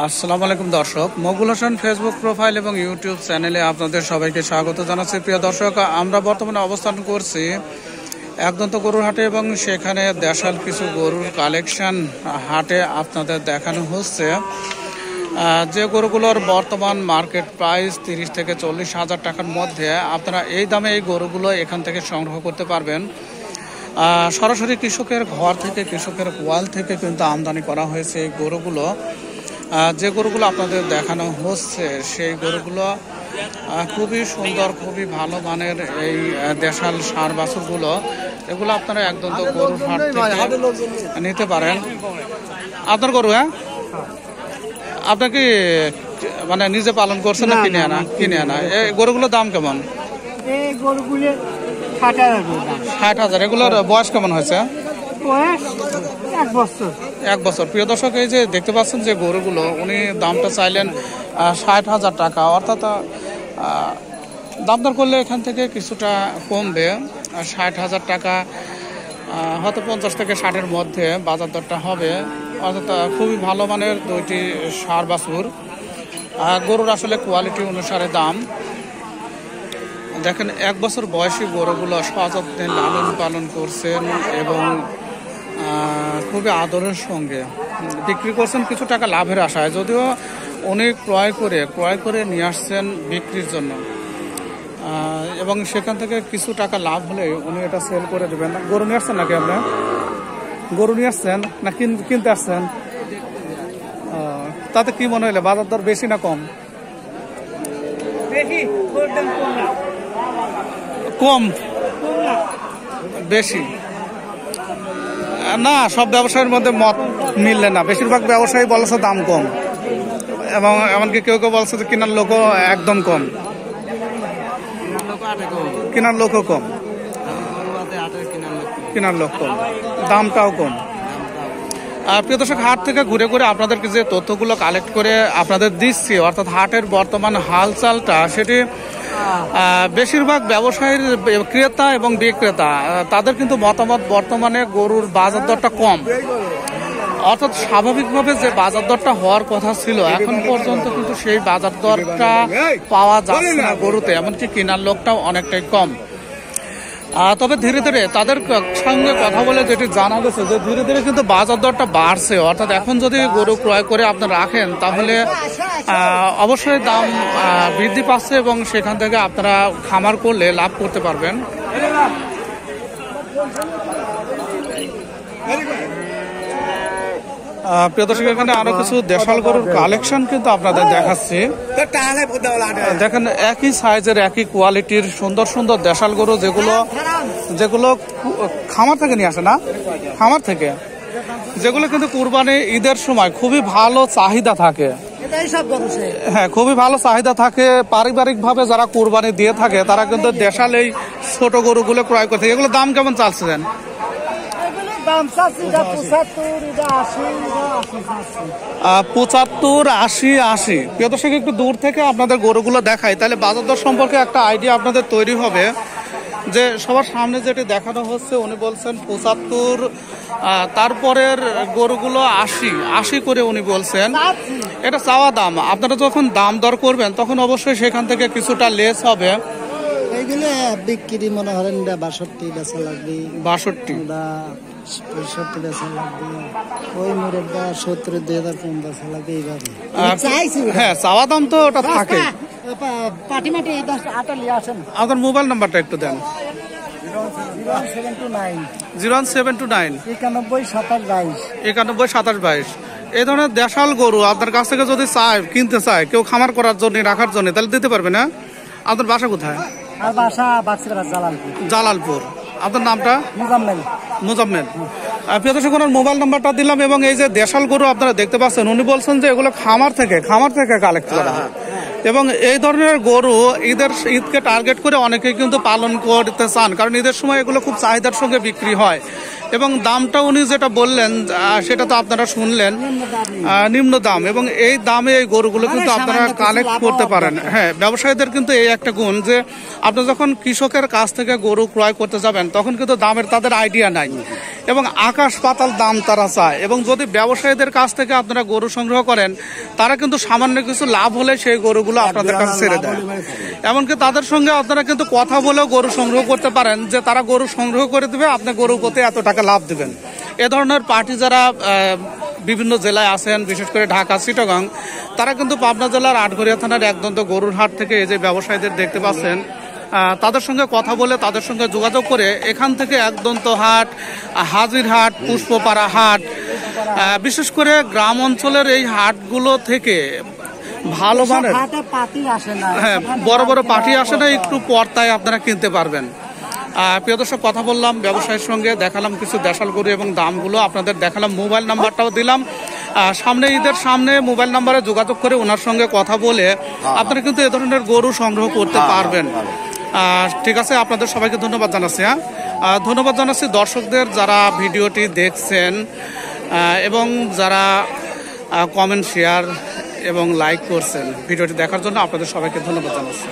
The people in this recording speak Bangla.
আসসালামু আলাইকুম দর্শক, মকবুল হোসেন ফেসবুক প্রোফাইল এবং ইউটিউব চ্যানেলে আপনাদের সবাইকে স্বাগত জানাচ্ছি। প্রিয় দর্শক, আমরা বর্তমানে অবস্থান করছি একদন্ত গরুর হাটে এবং সেখানে দেশাল কিছু গরুর কালেকশন হাটে আপনাদের দেখানো হচ্ছে। যে গরুগুলোর বর্তমান মার্কেট প্রাইস 30 থেকে 40 হাজার টাকার মধ্যে, আপনারা এই দামে এই গরুগুলো এখান থেকে সংগ্রহ করতে পারবেন। সরাসরি কৃষকের ঘর থেকে, কৃষকের গোয়াল থেকে কিন্তু আমদানি করা হয়েছে এই গরুগুলো। যে গরুগুলো আপনাদের দেখানো হচ্ছে সেই গরুগুলো খুবই সুন্দর, খুবই ভালো মানের এই দেশাল ষাঁড় বাছুরগুলো। এগুলো আপনারা একদম তো গরুর হাট থেকে নিতে পারেন। আপনার গরু? হ্যাঁ, আপনি কি মানে নিজে পালন করছেন না কিনে আনা? এই গরুগুলোর দাম কেমন? 60,000। এগুলোর বয়স কেমন হয়েছে? এক বছর। প্রিয় দর্শক, এই যে দেখতে পাচ্ছেন যে গরুগুলো, উনি দামটা চাইলেন 60,000 টাকা। অর্থাৎ দামদার করলে এখান থেকে কিছুটা কমবে। 60,000 টাকা, হয়তো 50 থেকে 60-এর মধ্যে বাজার দরটা হবে। অর্থাৎ খুবই ভালো মানের দুইটি ষাঁড় বাছুর। গরুর আসলে কোয়ালিটি অনুসারে দাম। দেখেন, 1 বছর বয়সী গরুগুলো সযত্নে লালন পালন করছেন এবং খুবই আদরের সঙ্গে বিক্রি করছেন কিছু টাকা লাভের আশায়। যদিও উনি ক্রয় করে নিয়ে আসছেন বিক্রির জন্য, এবং সেখান থেকে কিছু টাকা লাভ হলে উনি এটা সেল করে দেবেন। গরু নিয়ে আসছেন নাকি আপনার? গরু নিয়ে আসছেন না কিনতে আসছেন? তাতে কি মনে হলো, বাজার দর বেশি না কম? কম বেশি না, সব ব্যবসায়ের মধ্যে মত মিললে না। বেশিরভাগ ব্যবসায়ী বলছে দাম কম, এবং এমনকি কেউ বলছে যে কেনার লোকও একদম কম, কেনার লোকও কম, কেনার লোক কম, দামটাও কম। প্রিয় দর্শক, হাট থেকে ঘুরে ঘুরে আপনাদেরকে যে তথ্যগুলো কালেক্ট করে আপনাদের দিচ্ছি, অর্থাৎ হাটের বর্তমান হালচালটা, সেটি বেশিরভাগ ব্যবসায়ীর ক্রেতা এবং বিক্রেতা তাদের কিন্তু মতামত বর্তমানে গরুর বাজার দরটা কম। অর্থাৎ স্বাভাবিকভাবে যে বাজার দরটা হওয়ার কথা ছিল, এখন পর্যন্ত কিন্তু সেই বাজার দরটা পাওয়া যাচ্ছে না গরুতে, এমনকি কেনার লোকটাও অনেকটাই কম। তবে ধীরে ধীরে তাদের সঙ্গে কথা বলে যেটি জানা গেছে যে ধীরে ধীরে কিন্তু বাজার দরটা বাড়ছে। অর্থাৎ এখন যদি গরু ক্রয় করে আপনারা রাখেন, তাহলে অবশ্যই দাম বৃদ্ধি পাচ্ছে এবং সেখান থেকে আপনারা খামার করলে লাভ করতে পারবেন। প্রিয় দর্শক, এখানে আরো কিছু দেশাল গরুর কালেকশন কিন্তু আপনাদের দেখাচ্ছি। দেখেন, একই সাইজের, একই কোয়ালিটির সুন্দর সুন্দর দেশাল গরু, যেগুলো খামার থেকে নিয়ে আসে না, খামার থেকে, যেগুলো কিন্তু কুরবানি ঈদের সময় খুবই ভালো চাহিদা থাকে। হ্যাঁ, খুবই ভালো চাহিদা থাকে। পারিবারিক ভাবে যারা কুরবানি দিয়ে থাকে তারা কিন্তু দেশাল এই ছোট গরুগুলো ক্রয় করে থাকে। এগুলো দাম কেমন চাচ্ছেন? 75, 80। প্রিয় দর্শক, একটু দূর থেকে আপনাদের গরুগুলো দেখাই, তাহলে বাজার দর সম্পর্কে একটা আইডিয়া আপনাদের তৈরি হবে। যে সবার সামনে যেটি দেখানো হচ্ছে, উনি বলছেন 75, তারপরের গরুগুলো 80 করে উনি বলছেন। এটা চাওয়া দাম। আপনারা যখন দাম দর করবেন তখন অবশ্যই সেখান থেকে কিছুটা লেস হবে। এইগুলো বিক্রি মনে করেন 62 বেচা লাগবে, 62 65 বেচা লাগবে, ওই মুরব্বা 70, 2005 বেচা লাগবে। এইভাবে হ্যাঁ, চাওয়া দাম তো ওটা থাকে। আপনার মোবাইল নাম্বারটা একটু দেন। 01729 91 27 22। এই ধরনের দেশাল গরু আপনার কাছ থেকে যদি কিনতে চায় কেউ খামার করার জন্য, রাখার জন্য, তাহলে দিতে পারবে না? আপনার বাসা কোথায়? জালালপুর। আপনার নামটা? মুজাম্মেল। প্রিয় দর্শক, মোবাইল নাম্বারটা দিলাম। এবং এই যে দেশাল গরু আপনারা দেখতে পাচ্ছেন, উনি বলছেন যে এগুলো খামার থেকে কালেক্ট করা। এবং এই ধরনের গরু ঈদকে টার্গেট করে অনেকেই কিন্তু পালন করতে চান, কারণ ঈদের সময় এগুলো খুব চাহিদার সঙ্গে বিক্রি হয়। এবং দামটা উনি যেটা বললেন সেটা তো আপনারা শুনলেন, নিম্ন দাম, এবং এই দামে এই গরুগুলো কিন্তু আপনারা কালেক্ট করতে পারেন। হ্যাঁ, ব্যবসায়ীদের কিন্তু এই একটা গুণ যে আপনি যখন কৃষকের কাছ থেকে গরু ক্রয় করতে যাবেন তখন কিন্তু দামের তাদের আইডিয়া নাই এবং আকাশ পাতাল দাম তারা চায়। এবং যদি ব্যবসায়ীদের কাছ থেকে আপনারা গরু সংগ্রহ করেন তারা কিন্তু সামান্য কিছু লাভ হলে সেই গরুগুলো আপনাদের কাছে ছেড়ে দেয়। এমনকি তাদের সঙ্গে আপনারা কিন্তু কথা বলেও গরু সংগ্রহ করতে পারেন যে তারা গরু সংগ্রহ করে দেবে, আপনি গরুর প্রতি এত টাকা লাভ দেবেন। এ ধরনের পার্টি যারা বিভিন্ন জেলায় আছেন, বিশেষ করে ঢাকা, চিটাগাং, তারা কিন্তু পাবনা জেলার আটঘরিয়া থানার একদন্ত গরুর হাট থেকে এই যে ব্যবসায়ীদের দেখতে পাচ্ছেন তাদের সঙ্গে কথা বলে তাদের সঙ্গে যোগাযোগ করে এখান থেকে একদন্ত হাট, হাজিরহাট, পুষ্পপাড়া হাট, বিশেষ করে গ্রাম অঞ্চলের এই হাটগুলো থেকে ভালো মানের হ্যাঁ বড় বড় পার্টি আসে না, একটু পর্তায় আপনারা কিনতে পারবেন। প্রিয় দর্শক, কথা বললাম ব্যবসায়ীর সঙ্গে, দেখালাম কিছু দেশাল গরু এবং দামগুলো আপনাদের দেখালাম, মোবাইল নাম্বারটাও দিলাম। সামনে ঈদের সামনে মোবাইল নাম্বারে যোগাযোগ করে ওনার সঙ্গে কথা বলে আপনারা কিন্তু এ ধরনের গরু সংগ্রহ করতে পারবেন। ঠিক আছে, আপনাদের সবাইকে ধন্যবাদ জানাচ্ছি। ধন্যবাদ জানাচ্ছি দর্শকদের যারা ভিডিওটি দেখছেন এবং যারা কমেন্ট, শেয়ার এবং লাইক করছেন। ভিডিওটি দেখার জন্য আপনাদের সবাইকে ধন্যবাদ জানাচ্ছি।